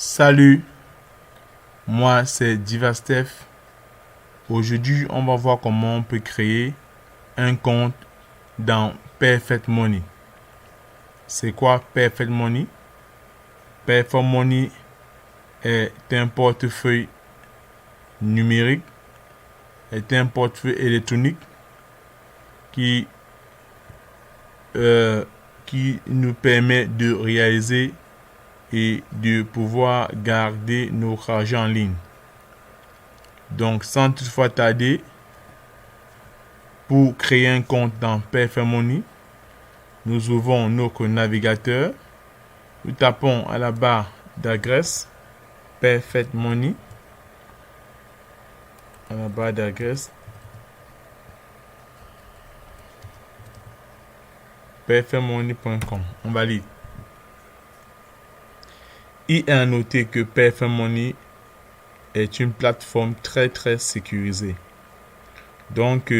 Salut, moi c'est Divastef. Aujourd'hui, on va voir comment on peut créer un compte dans Perfect Money. C'est quoi Perfect Money? Perfect Money est un portefeuille numérique, est un portefeuille électronique qui, euh, qui nous permet de réaliser et de pouvoir garder nos argent en ligne. Donc, sans toutefois tarder, pour créer un compte dans Perfect Money, nous ouvrons notre navigateur. Nous tapons à la barre d'adresse Perfect Money. À la barre d'adresse perfectmoney.com. On valide. Il est à noter que Perfect Money est une plateforme très sécurisée. Donc,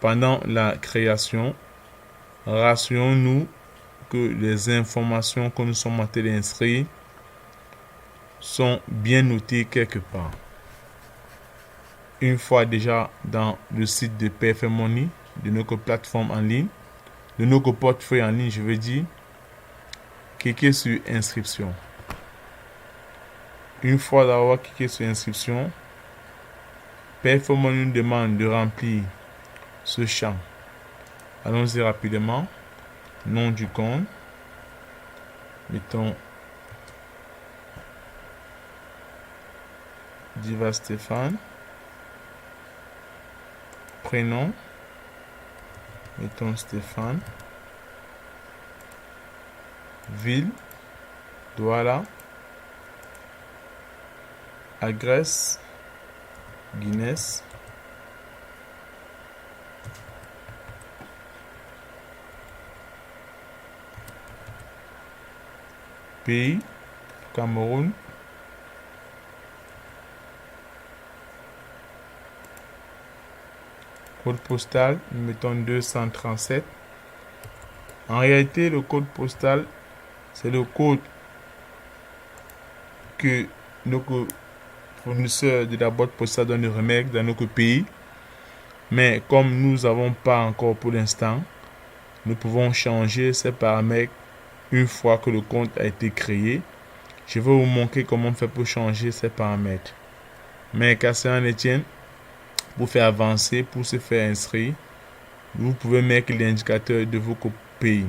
pendant la création, rassurons-nous que les informations que nous sommes en train d'inscrire sont bien notées quelque part. Une fois déjà dans le site de Perfect Money, de notre plateforme en ligne, de notre portefeuille en ligne, je veux dire, cliquez sur inscription. Une fois d'avoir cliqué sur inscription, Perfect Money nous demande de remplir ce champ. Allons-y rapidement. Nom du compte. Mettons Diva Stéphane. Prénom. Mettons Stéphane. Ville. Douala. Adresse. Guinness. Pays. Cameroun. Code postal, nous mettons 237. En réalité, le code postal, c'est le code que nos fournisseurs de la boîte postale donnent remettre dans notre pays. Mais comme nous n'avons pas encore pour l'instant, nous pouvons changer ces paramètres une fois que le compte a été créé. Je vais vous montrer comment on fait pour changer ces paramètres. Mais qu'à cela ne tienne, pour faire avancer, pour se faire inscrire, vous pouvez mettre l'indicateur de vos pays.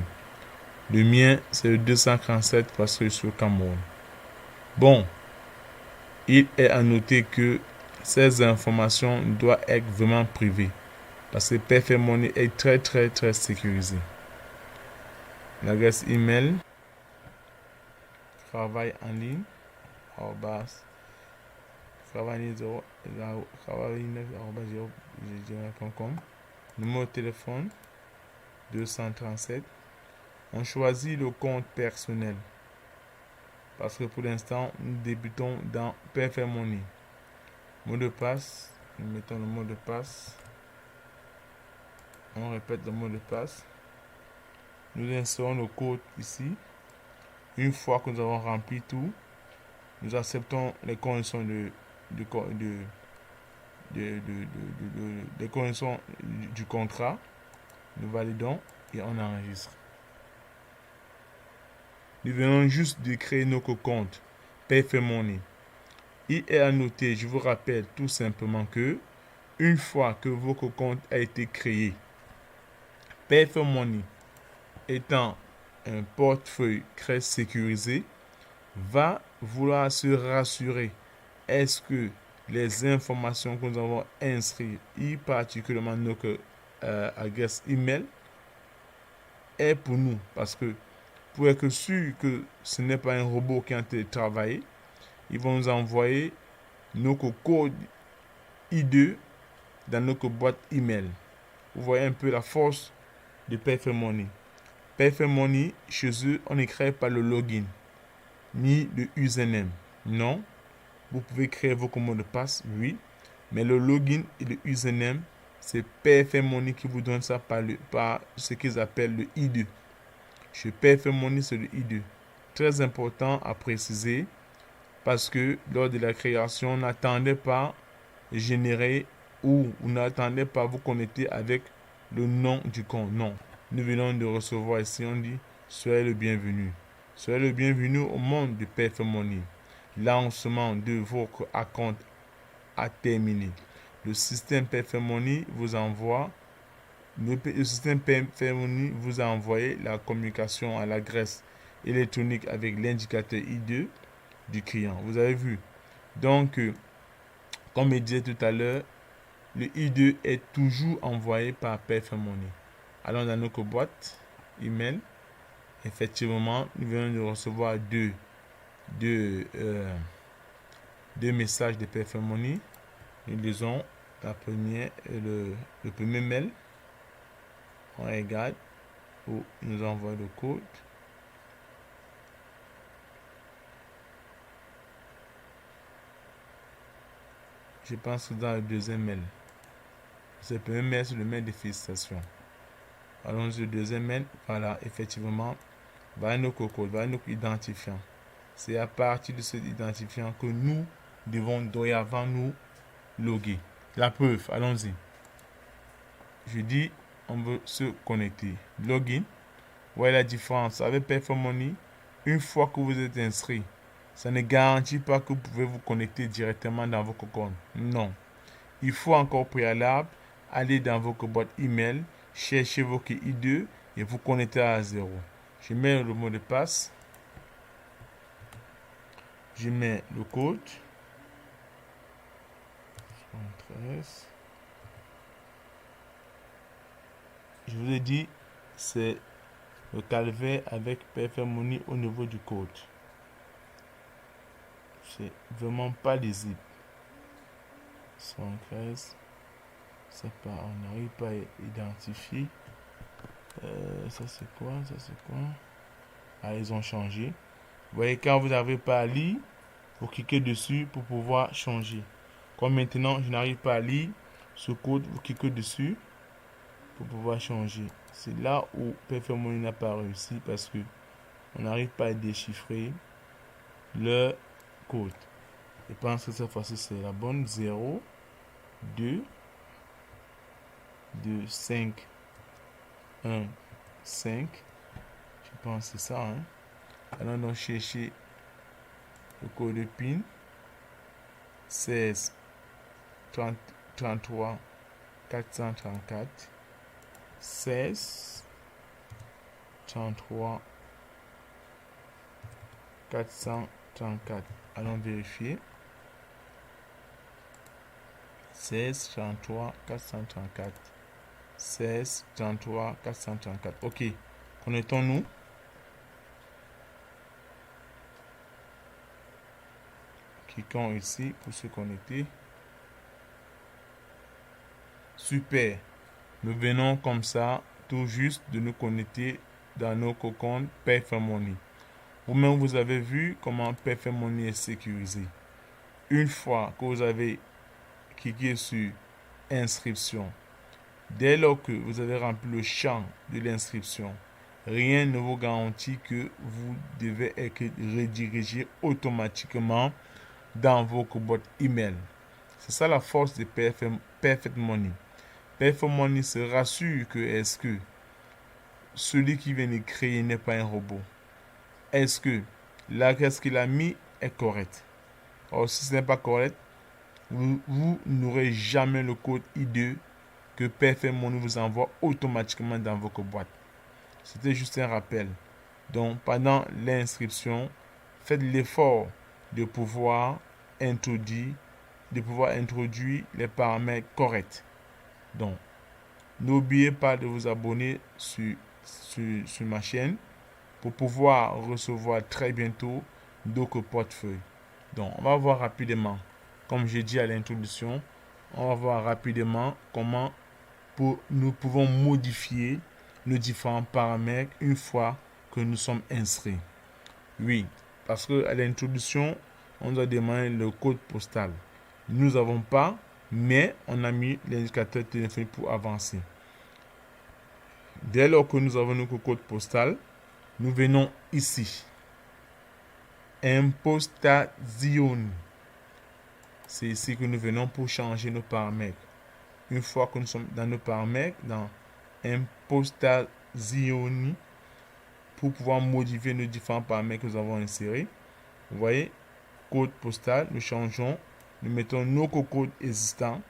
Le mien, c'est le 237 parce que je suis au Cameroun. Bon, il est à noter que ces informations doivent être vraiment privées parce que Perfect Money est très sécurisé. L'adresse email, travail en ligne, travail9@gmail.com. Numéro de téléphone 237. On choisit le compte personnel parce que pour l'instant nous débutons dans Perfect Money. Mot de passe, nous mettons le mot de passe. On répète le mot de passe. Nous insérons le code ici. Une fois que nous avons rempli tout, nous acceptons les conditions les conditions du contrat. Nous validons et on enregistre. Nous venons juste de créer notre compte Perfect Money. Il est à noter, je vous rappelle tout simplement que une fois que votre compte a été créé, Perfect Money étant un portefeuille très sécurisé, va vouloir se rassurer. Est-ce que les informations que nous avons inscrites, et particulièrement notre adresse email, est pour nous? Parce que pour être sûr que ce n'est pas un robot qui est en train de travailler, ils vont nous envoyer notre code I2 dans notre boîte email. Vous voyez un peu la force de Perfect Money. Perfect Money, chez eux, on ne crée pas le login ni le username. Non, vous pouvez créer vos mots de passe, oui, mais le login et le username, c'est Perfect Money qui vous donne ça par ce qu'ils appellent le I2. Chez Perfect Money, c'est le I2. Très important à préciser, parce que lors de la création, on n'attendait pas générer ou on n'attendait pas vous connecter avec le nom du compte. Non, nous venons de recevoir ici, on dit soyez le bienvenu. Soyez le bienvenu au monde de Perfect Money. Lancement de votre compte a terminé. Le système Perfect Money vous envoie le système Perfect Money vous a envoyé la communication à l'adresse électronique avec l'indicateur I2 du client. Vous avez vu. Donc, comme je disais tout à l'heure, le I2 est toujours envoyé par Perfect Money. Allons dans notre boîte email. Effectivement, nous venons de recevoir deux, messages de Perfect Money. Nous lisons le premier mail. On regarde où il nous envoie le code. Je pense que dans le deuxième mail. Ce premier mail, c'est le mail de félicitations. Allons-y au deuxième mail. Voilà, effectivement, voilà notre code, voilà notre identifiant. C'est à partir de cet identifiant que nous devons dorénavant nous loguer. La preuve, allons-y. Je dis, on veut se connecter. Login. Voyez la différence avec Perfect Money. Une fois que vous êtes inscrit, ça ne garantit pas que vous pouvez vous connecter directement dans votre compte. Non. Il faut encore préalable aller dans votre boîte email, chercher votre I2 et vous connecter à zéro. Je mets le mot de passe. Je mets le code. 13. Je vous ai dit, c'est le calvaire avec Perfect Money au niveau du code. C'est vraiment pas lisible. 113. C'est pas, on n'arrive pas à identifier. Ça c'est quoi? Ça c'est quoi? Ah, ils ont changé. Vous voyez, quand vous n'arrivez pas à lire, vous cliquez dessus pour pouvoir changer. Comme maintenant, je n'arrive pas à lire ce code, vous cliquez dessus pour pouvoir changer. C'est là où Perfect Money n'a pas réussi parce que on n'arrive pas à déchiffrer le code. Je pense que cette fois-ci c'est la bonne. 0, 2, 2, 5, 1, 5. Je pense que c'est ça. Allons donc chercher le code de PIN. 16, 30, 33, 434. 16, 33, 434. Allons vérifier. 16, 33, 434. 16, 33, 434. Ok. Connectons-nous. Cliquons ici pour se connecter. Super. Nous venons comme ça, tout juste de nous connecter dans nos comptes Perfect Money. Vous-même, vous avez vu comment Perfect Money est sécurisé. Une fois que vous avez cliqué sur inscription, dès lors que vous avez rempli le champ de l'inscription, rien ne vous garantit que vous devez être redirigé automatiquement dans votre boîte email. C'est ça la force de Perfect Money. Perfect Money se rassure que est-ce que celui qui vient de créer n'est pas un robot. Est-ce que l'adresse qu'il a mis est correcte? Or, si ce n'est pas correct, vous n'aurez jamais le code I2 que Perfect Money vous envoie automatiquement dans votre boîte. C'était juste un rappel. Donc, pendant l'inscription, faites l'effort de pouvoir introduire les paramètres corrects. Donc, n'oubliez pas de vous abonner sur ma chaîne pour pouvoir recevoir très bientôt d'autres portefeuilles. Donc, on va voir rapidement, comme j'ai dit à l'introduction, on va voir rapidement comment nous pouvons modifier nos différents paramètres une fois que nous sommes inscrits. Oui, parce que à l'introduction, on nous a demandé le code postal. Nous n'avons pas, mais on a mis l'indicateur téléphonique pour avancer. Dès lors que nous avons notre code postal, nous venons ici. impostazioni. C'est ici que nous venons pour changer nos paramètres. Une fois que nous sommes dans nos paramètres, dans impostazioni, pour pouvoir modifier nos différents paramètres que nous avons insérés. Vous voyez, code postal, nous changeons, nous mettons nos codes existants.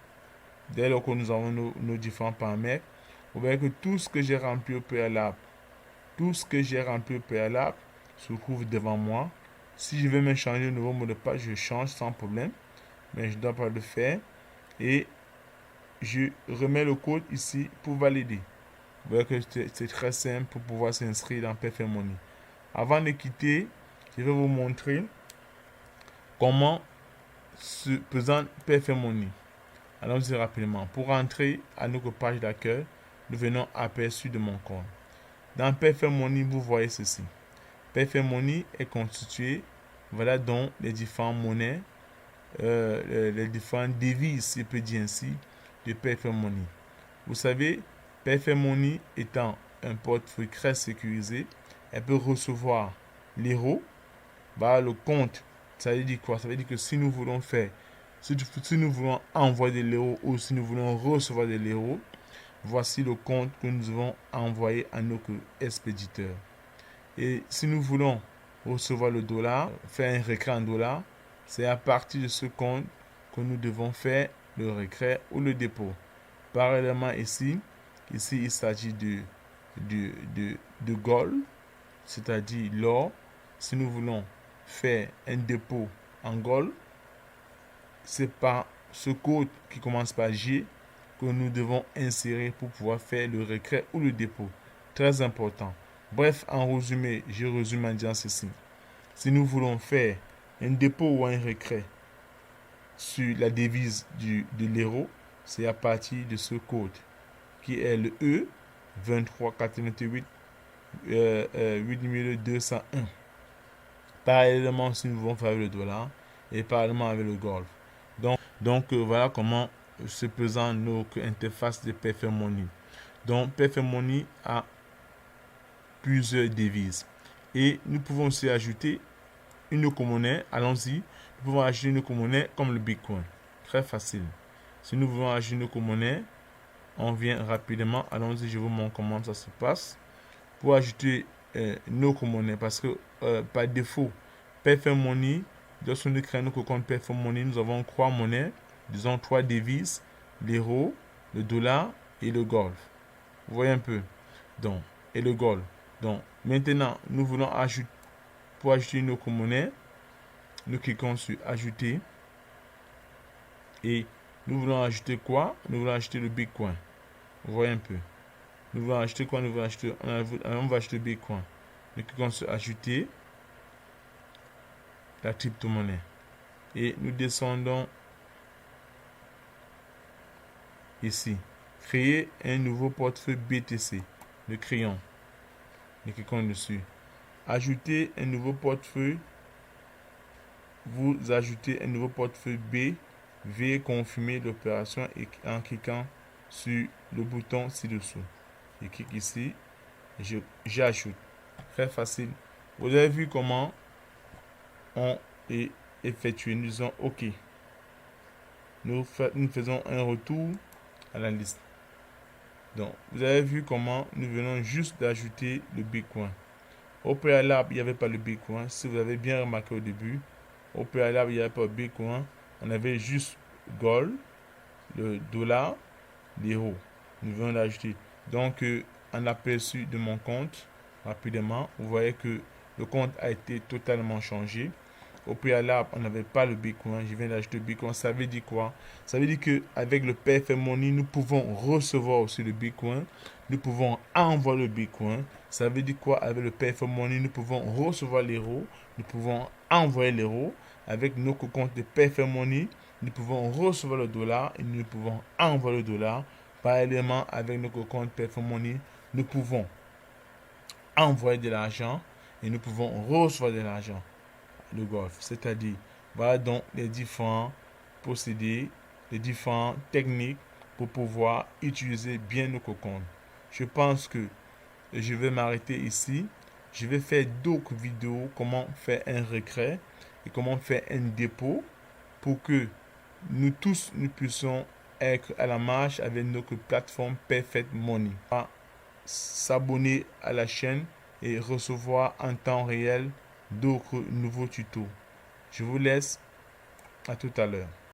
Dès lors que nous avons nos différents paramètres, vous voyez que tout ce que j'ai rempli au préalable, se trouve devant moi. Si je veux me changer de nouveau mot de passe, je change sans problème, mais je ne dois pas le faire. Et je remets le code ici pour valider. Vous voyez que c'est très simple pour pouvoir s'inscrire dans Perfect Money. Avant de quitter, je vais vous montrer comment se présente Perfect Money. Allons-y rapidement. Pour entrer à notre page d'accueil, nous venons aperçu de mon compte. Dans Perfect Money, vous voyez ceci. Perfect Money est constitué, voilà donc les différentes monnaies, les différentes devises, si je peux dire ainsi, de Perfect Money. Vous savez, Perfect Money étant un portefeuille très sécurisé, elle peut recevoir l'euro, le compte. Ça veut dire quoi? Ça veut dire que si nous voulons faire, si nous voulons envoyer de l'euro ou si nous voulons recevoir de l'euro, voici le compte que nous devons envoyer à notre expéditeur. Et si nous voulons recevoir le dollar, faire un retrait en dollars, c'est à partir de ce compte que nous devons faire le retrait ou le dépôt. Parallèlement ici il s'agit de gold, c'est-à-dire l'or. Si nous voulons faire un dépôt en gold, c'est par ce code qui commence par G que nous devons insérer pour pouvoir faire le retrait ou le dépôt. Très important. Bref, en résumé, je résume en disant ceci. Si nous voulons faire un dépôt ou un retrait sur la devise de l'euro, c'est à partir de ce code qui est le E 2388 8201. Parallèlement, si nous voulons faire le dollar et parallèlement avec le golf. Donc voilà comment se présente notre interface de Perfect Money. Donc Perfect Money a plusieurs devises. Et nous pouvons aussi ajouter une monnaie. Allons-y. Nous pouvons ajouter une monnaie comme le Bitcoin. Très facile. Si nous voulons ajouter une monnaie, on vient rapidement. Allons-y, je vous montre comment ça se passe. Pour ajouter nos monnaies, parce que par défaut, Perfect Money, lorsque nous créons notre compte Perfect Money, nous avons trois monnaies, disons trois devises, l'euro, le dollar et le golf. Vous voyez un peu. Donc, et le gold. Donc, maintenant, nous voulons ajouter, pour ajouter une autre monnaie, nous cliquons sur ajouter. Et nous voulons ajouter quoi? Nous voulons ajouter le Bitcoin. Vous voyez un peu. Nous voulons acheter quoi? Nous voulons acheter, on va acheter Bitcoin. Nous cliquons sur ajouter la crypto-monnaie. Et nous descendons ici. Créer un nouveau portefeuille BTC. Nous créons. Nous cliquons dessus. Ajouter un nouveau portefeuille. Vous ajoutez un nouveau portefeuille B. Veuillez confirmer l'opération en cliquant sur le bouton ci-dessous. Je clique ici. J'ajoute. Très facile. Vous avez vu comment on est effectué. Nous disons OK. Nous faisons un retour à la liste. Donc, vous avez vu comment nous venons juste d'ajouter le Bitcoin. Au préalable, il n'y avait pas le Bitcoin. Si vous avez bien remarqué au début, au préalable, il n'y avait pas le Bitcoin. On avait juste gold, le dollar, l'euro. Nous venons d'ajouter. Donc, en aperçu de mon compte, rapidement, vous voyez que le compte a été totalement changé. Au préalable, on n'avait pas le Bitcoin. Je viens d'acheter le Bitcoin. Ça veut dire quoi? Ça veut dire qu'avec le Perfect Money, nous pouvons recevoir aussi le Bitcoin. Nous pouvons envoyer le Bitcoin. Ça veut dire quoi? Avec le Perfect Money, nous pouvons recevoir l'euro. Nous pouvons envoyer l'euro. Avec notre compte de Perfect Money, nous pouvons recevoir le dollar et nous pouvons envoyer le dollar. Parallèlement, avec notre compte Perfect Money, nous pouvons envoyer de l'argent et nous pouvons recevoir de l'argent. Le golf, c'est-à-dire, voilà donc les différents procédés, les différentes techniques pour pouvoir utiliser bien nos comptes. Je pense que je vais m'arrêter ici. Je vais faire d'autres vidéos, comment faire un retrait et comment faire un dépôt pour que nous tous, nous puissions être à la marche avec notre plateforme Perfect Money. S'abonner à la chaîne et recevoir en temps réel d'autres nouveaux tutos. Je vous laisse, à tout à l'heure.